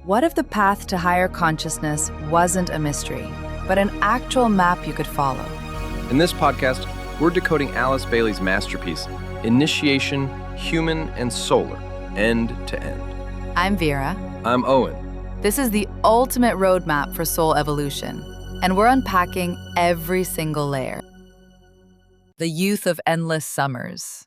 What if the path to higher consciousness wasn't a mystery, but an actual map you could follow? In this podcast, we're decoding Alice Bailey's masterpiece, Initiation, Human and Solar, End to End. I'm Vera. I'm Owen. This is the ultimate roadmap for soul evolution, and we're unpacking every single layer. The youth of endless summers.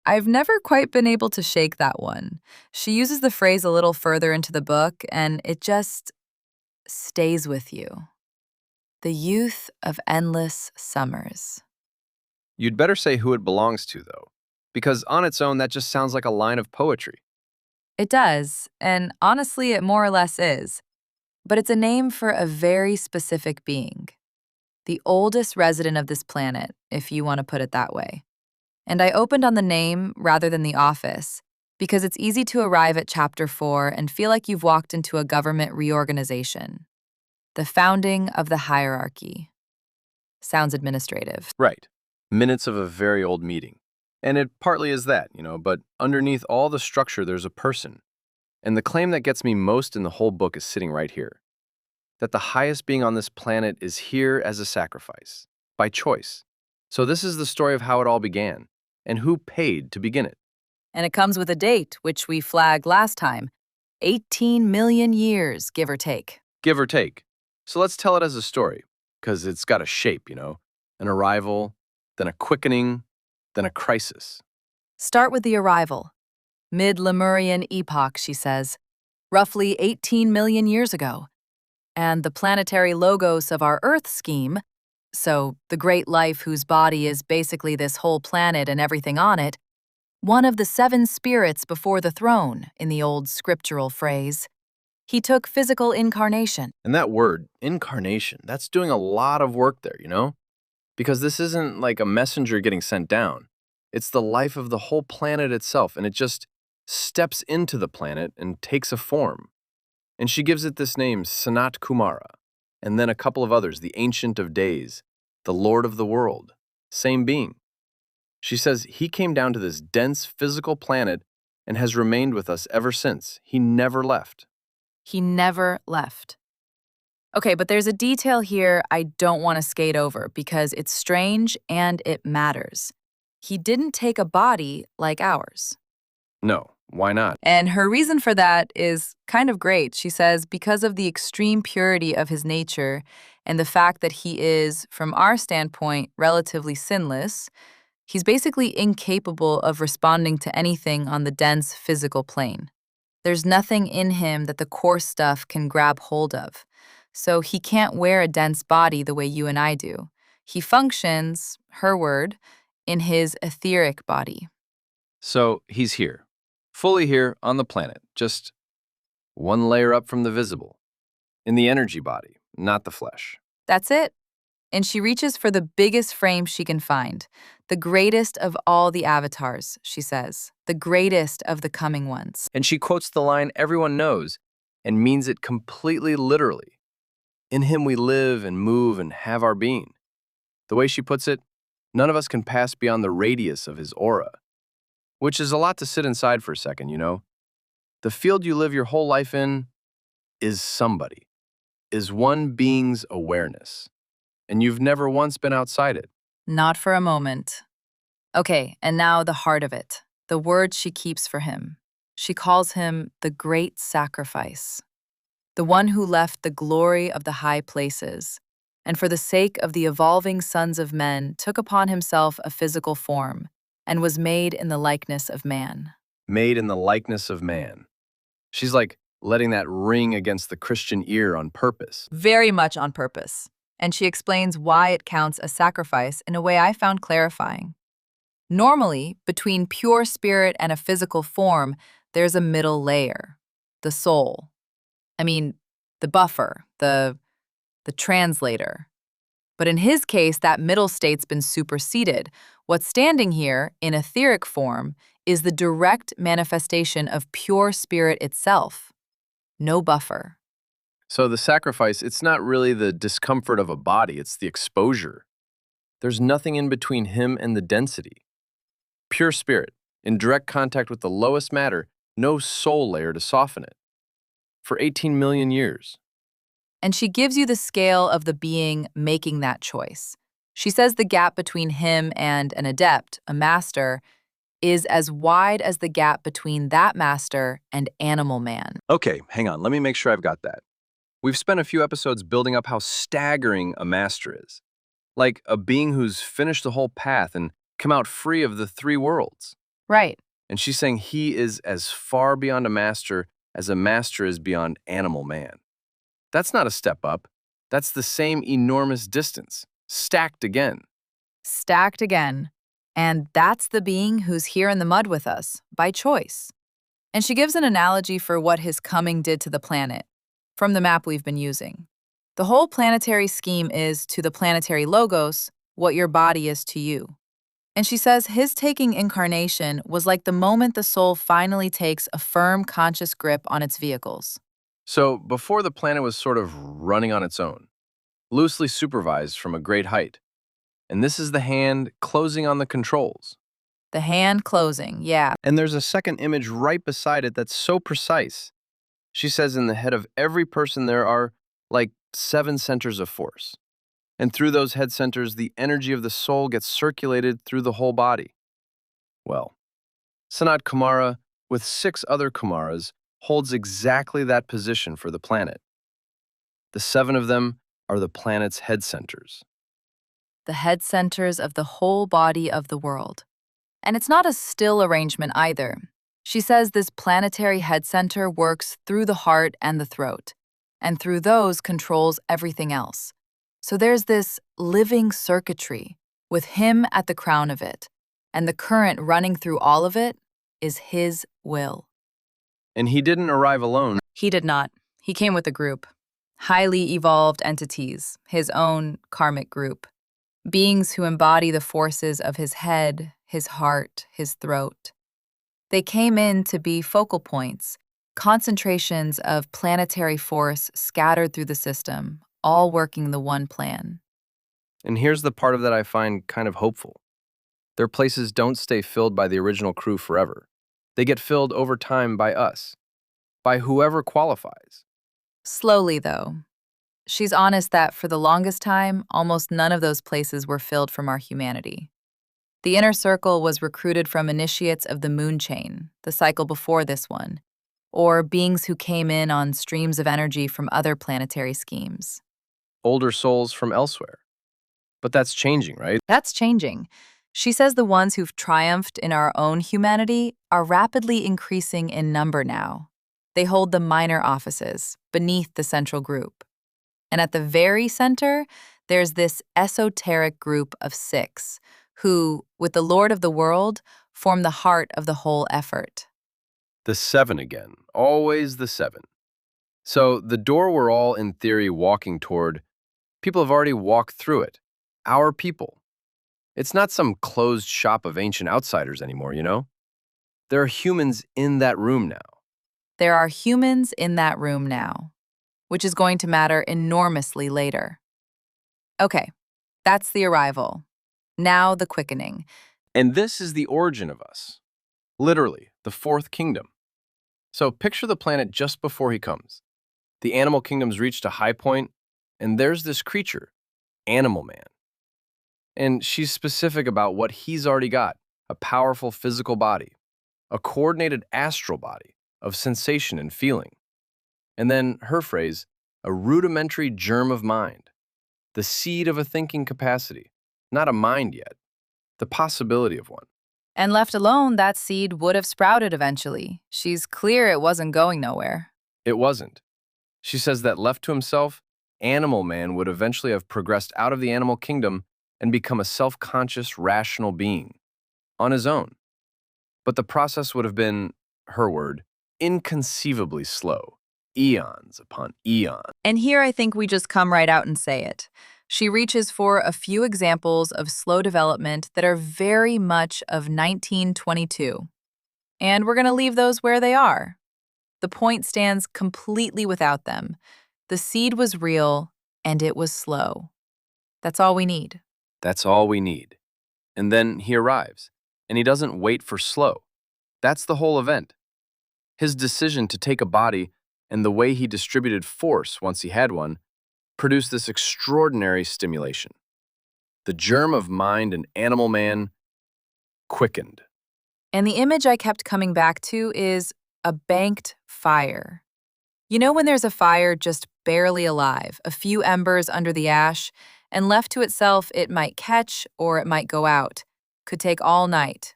I've never quite been able to shake that one. She uses the phrase a little further into the book, and it just stays with you. The youth of endless summers. You'd better say who it belongs to, though, because on its own, that just sounds like a line of poetry. It does, and honestly, it more or less is. But it's a name for a very specific being. The oldest resident of this planet, if you want to put it that way. And I opened on the name rather than the office, because it's easy to arrive at Chapter 4 and feel like you've walked into a government reorganization. The founding of the hierarchy. Sounds administrative. Right. Minutes of a very old meeting. And it partly is that, but underneath all the structure, there's a person. And the claim that gets me most in the whole book is sitting right here. That the highest being on this planet is here as a sacrifice, by choice. So this is the story of how it all began, and who paid to begin it. And it comes with a date, which we flagged last time. 18 million years, give or take. Give or take. So let's tell it as a story, because it's got a shape, an arrival, then a quickening, then a crisis. Start with the arrival. Mid-Lemurian epoch, she says. Roughly 18 million years ago. And the planetary logos of our Earth scheme, so the great life whose body is basically this whole planet and everything on it, one of the 7 spirits before the throne, in the old scriptural phrase. He took physical incarnation. And that word, incarnation, that's doing a lot of work there, Because this isn't like a messenger getting sent down. It's the life of the whole planet itself, and it just steps into the planet and takes a form. And she gives it this name, Sanat Kumara, and then a couple of others, the Ancient of Days, the Lord of the World, same being. She says he came down to this dense physical planet and has remained with us ever since. He never left. He never left. Okay, but there's a detail here I don't want to skate over because it's strange and it matters. He didn't take a body like ours. No, why not? And her reason for that is kind of great. She says because of the extreme purity of his nature and the fact that he is, from our standpoint, relatively sinless, he's basically incapable of responding to anything on the dense physical plane. There's nothing in him that the coarse stuff can grab hold of. So he can't wear a dense body the way you and I do. He functions, her word, in his etheric body. So he's here, fully here on the planet, just one layer up from the visible, in the energy body, not the flesh. That's it. And she reaches for the biggest frame she can find, the greatest of all the avatars, she says, the greatest of the coming ones. And she quotes the line everyone knows and means it completely literally. In him we live and move and have our being. The way she puts it, none of us can pass beyond the radius of his aura, which is a lot to sit inside for a second, The field you live your whole life in is somebody, is one being's awareness. And you've never once been outside it. Not for a moment. Okay, and now the heart of it, the word she keeps for him. She calls him the Great Sacrafice, the one who left the glory of the high places, and for the sake of the evolving sons of men took upon himself a physical form, and was made in the likeness of man. Made in the likeness of man. She's like letting that ring against the Christian ear on purpose. Very much on purpose. And she explains why it counts as sacrifice in a way I found clarifying. Normally, between pure spirit and a physical form, there's a middle layer, the soul. The buffer, the translator. But in his case, that middle state's been superseded. What's standing here, in etheric form, is the direct manifestation of pure spirit itself. No buffer. So the sacrifice, it's not really the discomfort of a body, it's the exposure. There's nothing in between him and the density. Pure spirit, in direct contact with the lowest matter, no soul layer to soften it. for 18 million years. And she gives you the scale of the being making that choice. She says the gap between him and an adept, a master, is as wide as the gap between that master and animal man. Okay, hang on. Let me make sure I've got that. We've spent a few episodes building up how staggering a master is. Like a being who's finished the whole path and come out free of the three worlds. Right. And she's saying he is as far beyond a master is beyond animal man. That's not a step up. That's the same enormous distance, stacked again. Stacked again. And that's the being who's here in the mud with us, by choice. And she gives an analogy for what his coming did to the planet, from the map we've been using. The whole planetary scheme is to the planetary logos what your body is to you. And she says his taking incarnation was like the moment the soul finally takes a firm conscious grip on its vehicles. So before the planet was sort of running on its own, loosely supervised from a great height. And this is the hand closing on the controls. The hand closing, yeah. And there's a second image right beside it that's so precise. She says in the head of every person there are like 7 centers of force. And through those head centers, the energy of the soul gets circulated through the whole body. Well, Sanat Kumara, with 6 other Kumaras, holds exactly that position for the planet. The 7 of them are the planet's head centers. The head centers of the whole body of the world. And it's not a still arrangement either. She says this planetary head center works through the heart and the throat, and through those controls everything else. So there's this living circuitry with him at the crown of it, and the current running through all of it is his will. And he didn't arrive alone. He did not. He came with a group. Highly evolved entities, his own karmic group. Beings who embody the forces of his head, his heart, his throat. They came in to be focal points, concentrations of planetary force scattered through the system, all working the one plan. And here's the part of that I find kind of hopeful. Their places don't stay filled by the original crew forever. They get filled over time by us, by whoever qualifies. Slowly, though. She's honest that for the longest time, almost none of those places were filled from our humanity. The inner circle was recruited from initiates of the moon chain, the cycle before this one, or beings who came in on streams of energy from other planetary schemes. Older souls from elsewhere. But that's changing, right? That's changing. She says the ones who've triumphed in our own humanity are rapidly increasing in number now. They hold the minor offices, beneath the central group. And at the very center, there's this esoteric group of 6, who, with the Lord of the world, form the heart of the whole effort. The 7 again, always the 7. So the door we're all, in theory, walking toward, people have already walked through it. Our people. It's not some closed shop of ancient outsiders anymore, you know? There are humans in that room now. There are humans in that room now, which is going to matter enormously later. Okay, that's the arrival. Now the quickening. And this is the origin of us. Literally, the 4th kingdom. So picture the planet just before he comes. The animal kingdom's reached a high point, and there's this creature, Animal Man. And she's specific about what he's already got, a powerful physical body, a coordinated astral body of sensation and feeling. And then her phrase, a rudimentary germ of mind, the seed of a thinking capacity, not a mind yet, the possibility of one. And left alone, that seed would have sprouted eventually. She's clear it wasn't going nowhere. It wasn't. She says that left to himself, Animal Man would eventually have progressed out of the animal kingdom and become a self-conscious, rational being, on his own. But the process would have been, her word, inconceivably slow, eons upon eons. And here I think we just come right out and say it. She reaches for a few examples of slow development that are very much of 1922. And we're going to leave those where they are. The point stands completely without them. The seed was real, and it was slow. That's all we need. That's all we need. And then he arrives, and he doesn't wait for slow. That's the whole event. His decision to take a body and the way he distributed force once he had one produced this extraordinary stimulation. The germ of mind in animal man quickened. And the image I kept coming back to is a banked fire. You know when there's a fire just barely alive, a few embers under the ash, and left to itself it might catch or it might go out. Could take all night.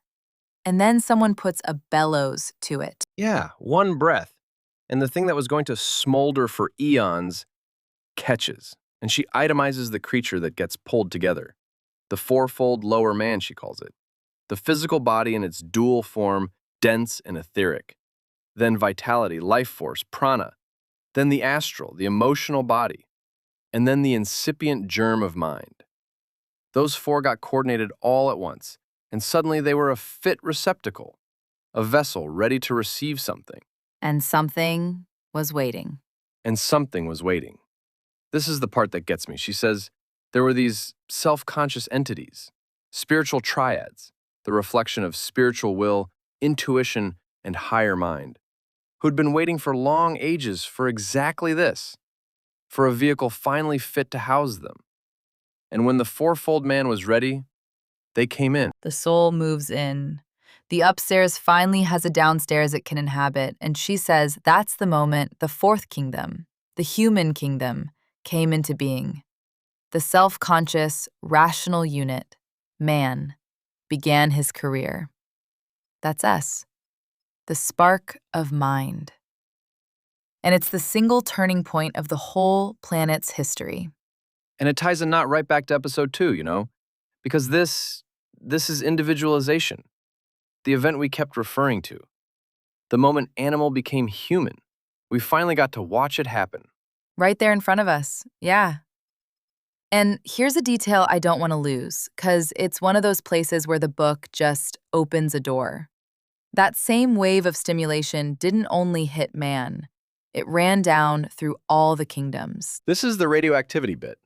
And then someone puts a bellows to it. Yeah, one breath. And the thing that was going to smolder for eons catches. And she itemizes the creature that gets pulled together. The fourfold lower man, she calls it. The physical body in its dual form, dense and etheric. Then vitality, life force, prana. Then the astral, the emotional body. And then the incipient germ of mind. Those four got coordinated all at once, and suddenly they were a fit receptacle, a vessel ready to receive something. And something was waiting. And something was waiting. This is the part that gets me. She says there were these self-conscious entities, spiritual triads, the reflection of spiritual will, intuition, and higher mind, who'd been waiting for long ages for exactly this, for a vehicle finally fit to house them. And when the fourfold man was ready, they came in. The soul moves in. The upstairs finally has a downstairs it can inhabit, and she says that's the moment the fourth kingdom, the human kingdom, came into being. The self-conscious, rational unit, man, began his career. That's us, the spark of mind. And it's the single turning point of the whole planet's history. And it ties a knot right back to episode 2, you know? Because this is individualization, the event we kept referring to. The moment animal became human, we finally got to watch it happen. Right there in front of us, yeah. And here's a detail I don't want to lose, because it's one of those places where the book just opens a door. That same wave of stimulation didn't only hit man. It ran down through all the kingdoms. This is the radioactivity bit.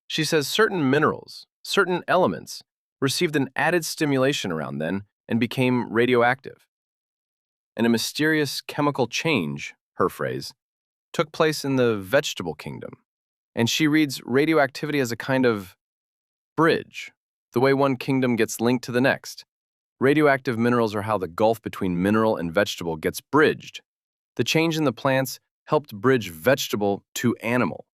She says certain minerals, certain elements, received an added stimulation around then and became radioactive. And a mysterious chemical change, her phrase, took place in the vegetable kingdom. And she reads radioactivity as a kind of bridge, the way one kingdom gets linked to the next. Radioactive minerals are how the gulf between mineral and vegetable gets bridged. The change in the plants helped bridge vegetable to animal.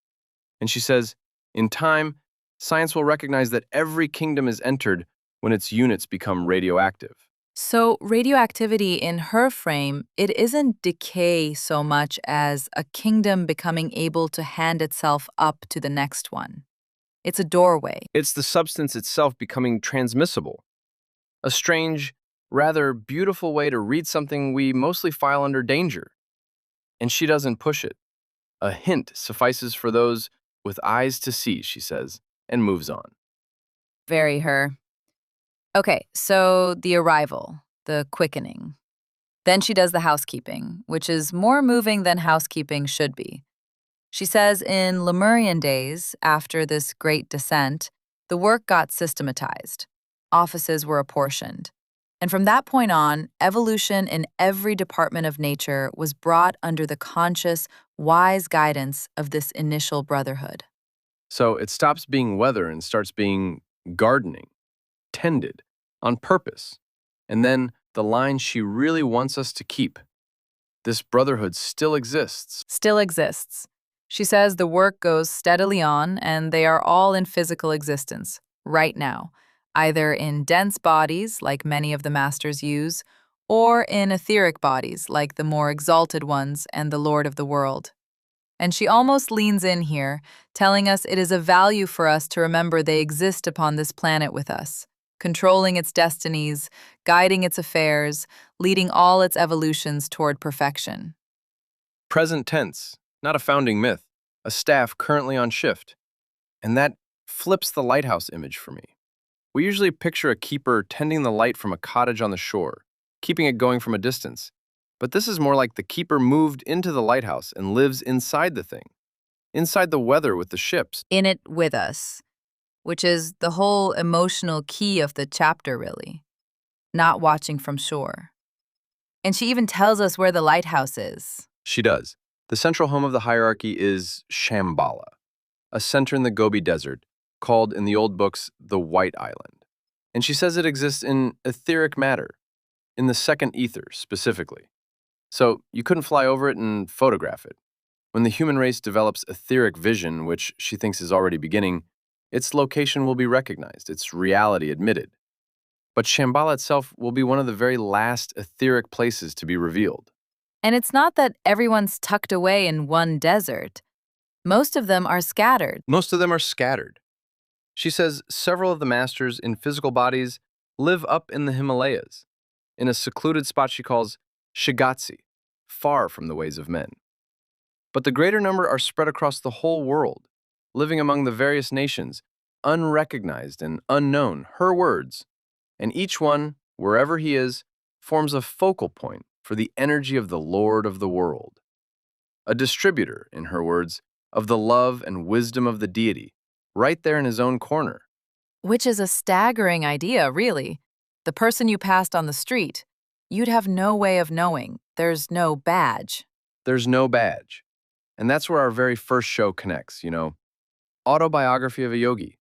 And she says, in time, science will recognize that every kingdom is entered when its units become radioactive. So radioactivity in her frame, it isn't decay so much as a kingdom becoming able to hand itself up to the next one. It's a doorway. It's the substance itself becoming transmissible. A strange, rather beautiful way to read something we mostly file under danger. And she doesn't push it. A hint suffices for those with eyes to see, she says, and moves on. Very her. Okay, so the arrival, the quickening. Then she does the housekeeping, which is more moving than housekeeping should be. She says in Lemurian days, after this great descent, the work got systematized. Offices were apportioned. And from that point on, evolution in every department of nature was brought under the conscious, wise guidance of this initial brotherhood. So it stops being weather and starts being gardening, tended, on purpose. And then the line she really wants us to keep. This brotherhood still exists. Still exists. She says the work goes steadily on, and they are all in physical existence, right now, either in dense bodies, like many of the masters use, or in etheric bodies, like the more exalted ones and the Lord of the world. And she almost leans in here, telling us it is of value for us to remember they exist upon this planet with us, controlling its destinies, guiding its affairs, leading all its evolutions toward perfection. Present tense, not a founding myth, a staff currently on shift. And that flips the lighthouse image for me. We usually picture a keeper tending the light from a cottage on the shore, keeping it going from a distance. But this is more like the keeper moved into the lighthouse and lives inside the thing, inside the weather with the ships. In it with us, which is the whole emotional key of the chapter, really. Not watching from shore. And she even tells us where the lighthouse is. She does. The central home of the hierarchy is Shamballa, a center in the Gobi Desert, called in the old books the White Island. And she says it exists in etheric matter, in the second ether specifically. So you couldn't fly over it and photograph it. When the human race develops etheric vision, which she thinks is already beginning, its location will be recognized, its reality admitted. But Shambhala itself will be one of the very last etheric places to be revealed. And it's not that everyone's tucked away in one desert. Most of them are scattered. Most of them are scattered. She says several of the masters in physical bodies live up in the Himalayas, in a secluded spot she calls Shigatsi, far from the ways of men. But the greater number are spread across the whole world, living among the various nations, unrecognized and unknown, her words, and each one, wherever he is, forms a focal point for the energy of the Lord of the world. A distributor, in her words, of the love and wisdom of the deity, right there in his own corner. Which is a staggering idea, really. The person you passed on the street, you'd have no way of knowing. There's no badge. There's no badge. And that's where our very first show connects, Autobiography of a Yogi,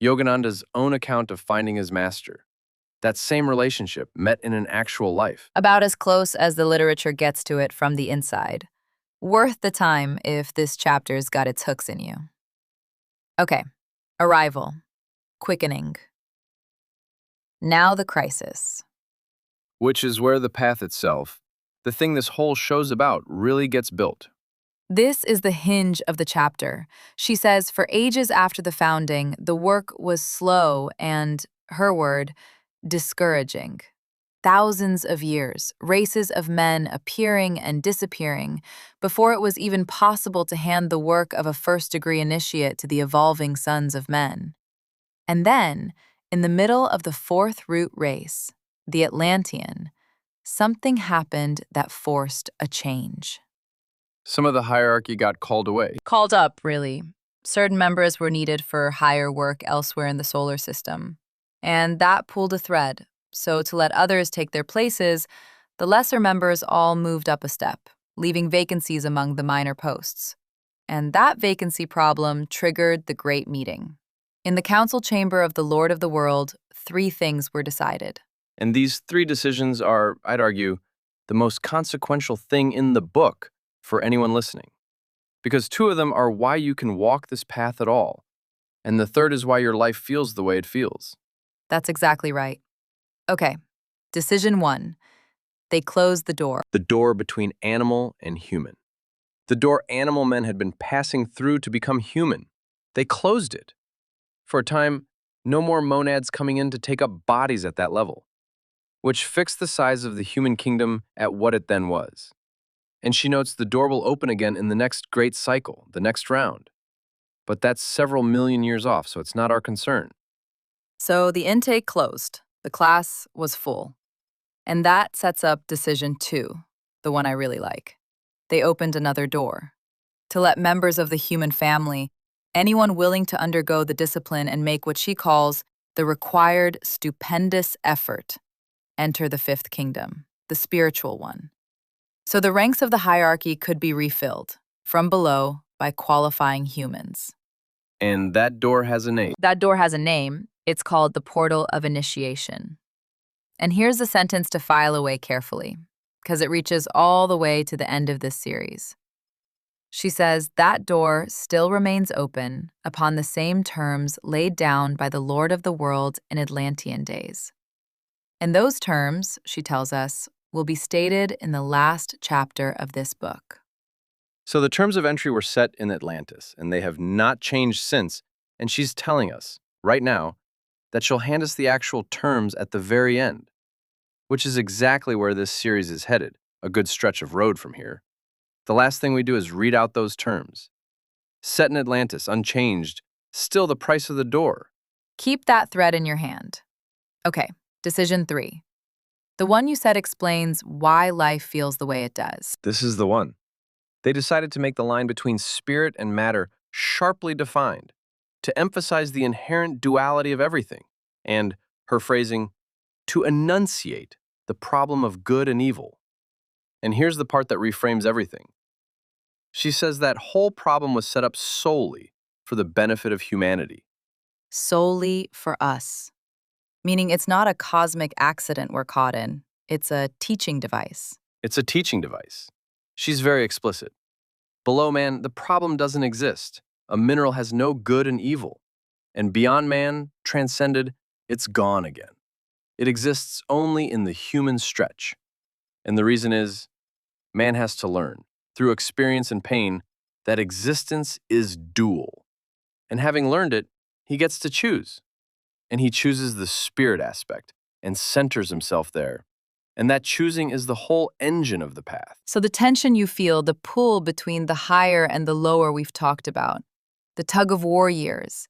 Yogananda's own account of finding his master. That same relationship met in an actual life. About as close as the literature gets to it from the inside. Worth the time if this chapter's got its hooks in you. Okay, arrival, quickening. Now the crisis. Which is where the path itself, the thing this whole show's about, really gets built. This is the hinge of the chapter. She says for ages after the founding, the work was slow and, her word, discouraging. Thousands of years, races of men appearing and disappearing, before it was even possible to hand the work of a first-degree initiate to the evolving sons of men. And then, in the middle of the fourth root race, the Atlantean, something happened that forced a change. Some of the hierarchy got called away. Called up, really. Certain members were needed for higher work elsewhere in the solar system. And that pulled a thread. So to let others take their places, the lesser members all moved up a step, leaving vacancies among the minor posts. And that vacancy problem triggered the Great Meeting. In the council chamber of the Lord of the World, 3 things were decided. And these 3 decisions are, I'd argue, the most consequential thing in the book for anyone listening. Because 2 of them are why you can walk this path at all, and the third is why your life feels the way it feels. That's exactly right. Okay, decision 1. They closed the door. The door between animal and human. The door animal men had been passing through to become human. They closed it. For a time, no more monads coming in to take up bodies at that level, which fixed the size of the human kingdom at what it then was. And she notes the door will open again in the next great cycle, the next round. But that's several million years off, so it's not our concern. So the intake closed. The class was full. And that sets up decision 2, the one I really like. They opened another door to let members of the human family, anyone willing to undergo the discipline and make what she calls the required stupendous effort, enter the 5th kingdom, the spiritual one. So the ranks of the hierarchy could be refilled from below by qualifying humans. And that door has a name. That door has a name. It's called the Portal of Initiation. And here's the sentence to file away carefully, because it reaches all the way to the end of this series. She says that door still remains open upon the same terms laid down by the Lord of the World in Atlantean days. And those terms, she tells us, will be stated in the last chapter of this book. So the terms of entry were set in Atlantis, and they have not changed since, and she's telling us, right now, that she'll hand us the actual terms at the very end, which is exactly where this series is headed, a good stretch of road from here. The last thing we do is read out those terms. Set in Atlantis, unchanged, still the price of the door. Keep that thread in your hand. Okay, decision 3. The one you said explains why life feels the way it does. This is the one. They decided to make the line between spirit and matter sharply defined, to emphasize the inherent duality of everything, and, her phrasing, to enunciate the problem of good and evil. And here's the part that reframes everything. She says that whole problem was set up solely for the benefit of humanity. Solely for us. Meaning it's not a cosmic accident we're caught in, it's a teaching device. It's a teaching device. She's very explicit. Below man, the problem doesn't exist. A mineral has no good and evil. And beyond man, transcended, it's gone again. It exists only in the human stretch. And the reason is, man has to learn, through experience and pain, that existence is dual. And having learned it, he gets to choose. And he chooses the spirit aspect and centers himself there. And that choosing is the whole engine of the path. So the tension you feel, the pull between the higher and the lower we've talked about, the tug-of-war years,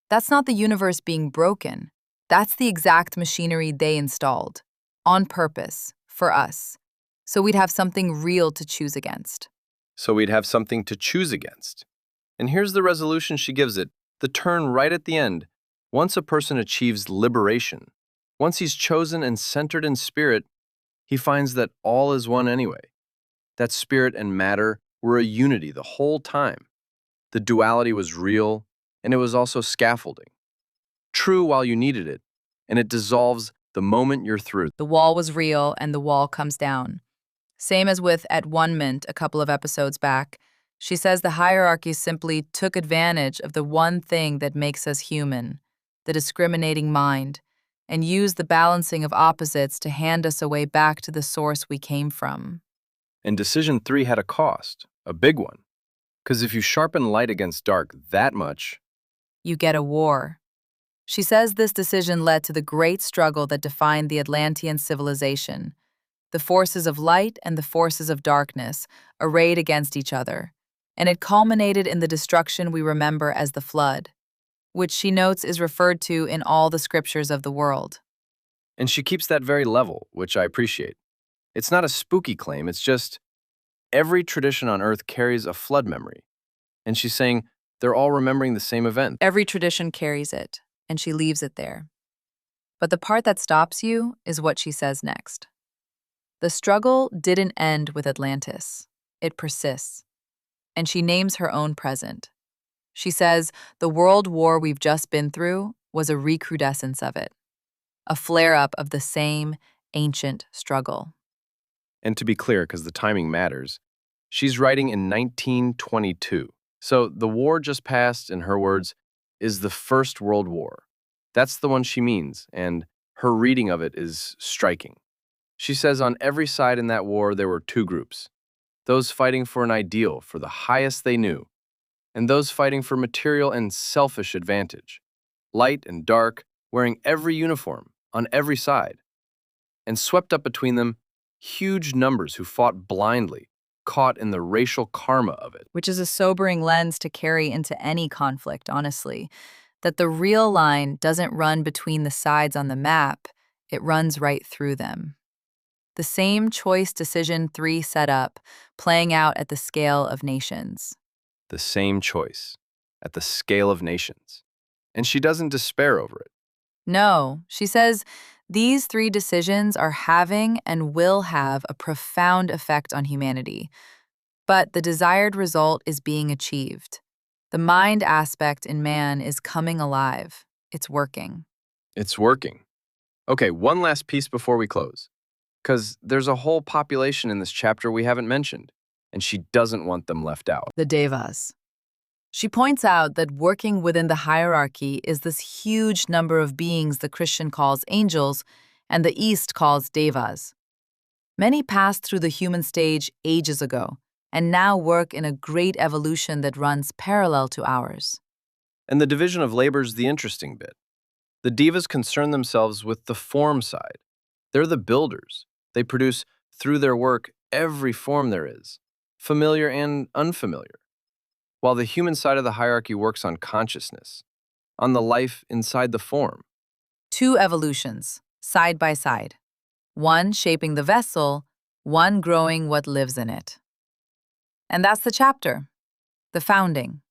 that's not the universe being broken. That's the exact machinery they installed, on purpose, for us. So we'd have something real to choose against. So we'd have something to choose against. And here's the resolution she gives it, the turn right at the end. Once a person achieves liberation, once he's chosen and centered in spirit, he finds that all is one anyway. That spirit and matter were a unity the whole time. The duality was real, and it was also scaffolding. True while you needed it, and it dissolves the moment you're through. The wall was real, and the wall comes down. Same as with At One Mint a couple of episodes back. She says the hierarchy simply took advantage of the one thing that makes us human, the discriminating mind, and used the balancing of opposites to hand us away back to the source we came from. And decision 3 had a cost, a big one. Because if you sharpen light against dark that much, You get a war. She says this decision led to the great struggle that defined the Atlantean civilization. The forces of light and the forces of darkness arrayed against each other, and it culminated in the destruction we remember as the flood, which she notes is referred to in all the scriptures of the world. and she keeps that very level, which I appreciate. It's not a spooky claim, it's just every tradition on Earth carries a flood memory. And she's saying they're all remembering the same event. Every tradition carries it, and she leaves it there. But the part that stops you is what she says next. The struggle didn't end with Atlantis. It persists. And she names her own present. She says the world war we've just been through was a recrudescence of it, a flare-up of the same ancient struggle. And to be clear, because the timing matters, she's writing in 1922. So the war just passed, in her words, is the First World War. That's the one she means, and her reading of it is striking. She says on every side in that war there were two groups, those fighting for an ideal, for the highest they knew, and those fighting for material and selfish advantage, light and dark, wearing every uniform, on every side. And swept up between them, huge numbers who fought blindly, caught in the racial karma of it. Which is a sobering lens to carry into any conflict, honestly. That the real line doesn't run between the sides on the map, it runs right through them. The same choice decision 3 set up, playing out at the scale of nations. The same choice, at the scale of nations. And she doesn't despair over it. No, she says these 3 decisions are having and will have a profound effect on humanity. But the desired result is being achieved. The mind aspect in man is coming alive. It's working. It's working. Okay, one last piece before we close. Because there's a whole population in this chapter we haven't mentioned, and she doesn't want them left out. The devas. She points out that working within the hierarchy is this huge number of beings the Christian calls angels and the East calls devas. Many passed through the human stage ages ago and now work in a great evolution that runs parallel to ours. And the division of labor's the interesting bit. The devas concern themselves with the form side. They're the builders. They produce, through their work, every form there is, familiar and unfamiliar. While the human side of the hierarchy works on consciousness, on the life inside the form. 2 evolutions, side by side. One shaping the vessel, one growing what lives in it. And that's the chapter, the founding.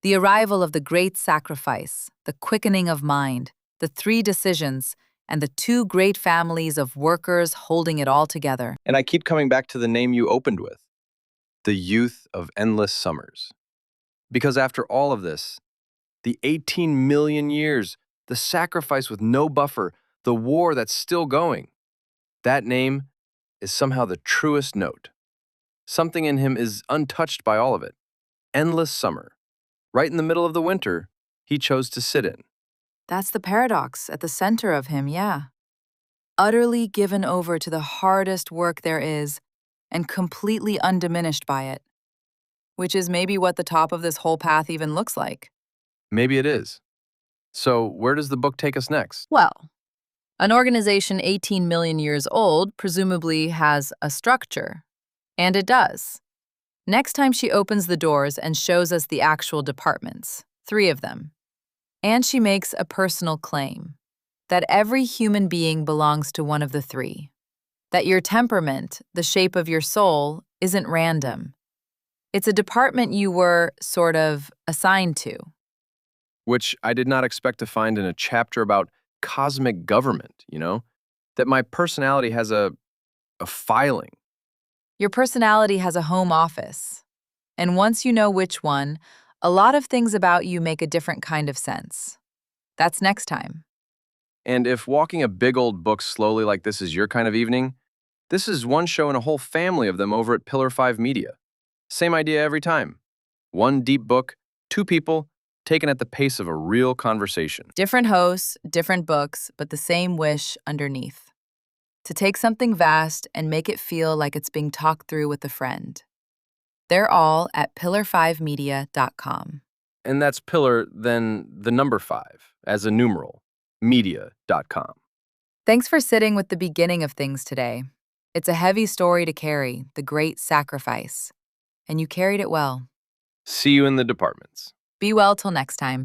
The arrival of the Great Sacrafice, the quickening of mind, the 3 decisions, and the 2 great families of workers holding it all together. And I keep coming back to the name you opened with. The youth of endless summers. Because after all of this, the 18 million years, the sacrifice with no buffer, the war that's still going, that name is somehow the truest note. Something in him is untouched by all of it. Endless summer. Right in the middle of the winter, he chose to sit in. That's the paradox at the center of him, yeah. Utterly given over to the hardest work there is and completely undiminished by it, which is maybe what the top of this whole path even looks like. Maybe it is. So, where does the book take us next? Well, an organization 18 million years old presumably has a structure, and it does. Next time she opens the doors and shows us the actual departments, 3 of them. And she makes a personal claim that every human being belongs to one of the 3. That your temperament, the shape of your soul, isn't random. It's a department you were, sort of, assigned to. Which I did not expect to find in a chapter about cosmic government, That my personality has a filing. Your personality has a home office. And once you know which one, a lot of things about you make a different kind of sense. That's next time. And if walking a big old book slowly like this is your kind of evening, this is one show and a whole family of them over at Pillar 5 Media. Same idea every time. One deep book, 2 people, taken at the pace of a real conversation. Different hosts, different books, but the same wish underneath. To take something vast and make it feel like it's being talked through with a friend. They're all at pillar5media.com. And that's pillar, then the number 5, as a numeral, media.com. Thanks for sitting with the beginning of things today. It's a heavy story to carry, the Great Sacrafice. And you carried it well. See you in the departments. Be well till next time.